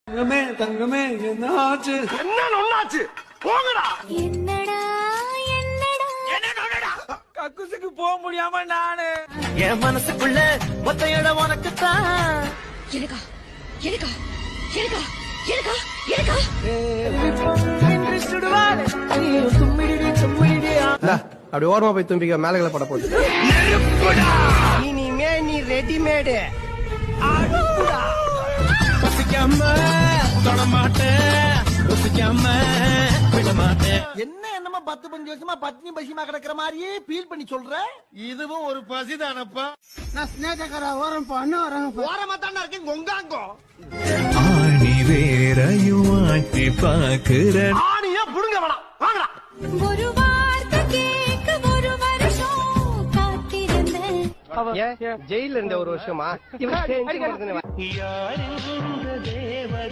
தங்கமே தங்கமே என்னாச்சு என்ன ஒண்ணாச்சு போங்கடா. என்னடா என்னடா கக்குசுக்கு போக முடியாம நானு என் மனசுக்குள்ள மொத்த இடம் உனக்குத்தான். எனக்கா எனக்கா எனக்கா எனக்கா எனக்கா அப்படி ஓரமா போய் தும்பிக்க மேலகளை பட போகுது. இனிமே நீ ரெடிமேடு. என்ன என்னமா 10-15 வருஷமா பத்னி பசிமா கிடக்குற மாதிரியே ஃபீல் பண்ணி சொல்ற. இதுவும் ஒரு பசிதானப்பா. நான் ஸ்னேகக்கார ஓரம் பண்ண வரேன். ஓரமா தானே இருக்கேன் கொங்காங்கோ. ஆணி வேறையும் ஆட்டி பாக்குற ஆணியா புடுங்க வேணாம். வாங்கடா. ஒரு வார்த்தை கேட்க ஒரு வருஷம் காத்திருந்தேன். ஜெயில இருந்த ஒரு வருஷமா இவன்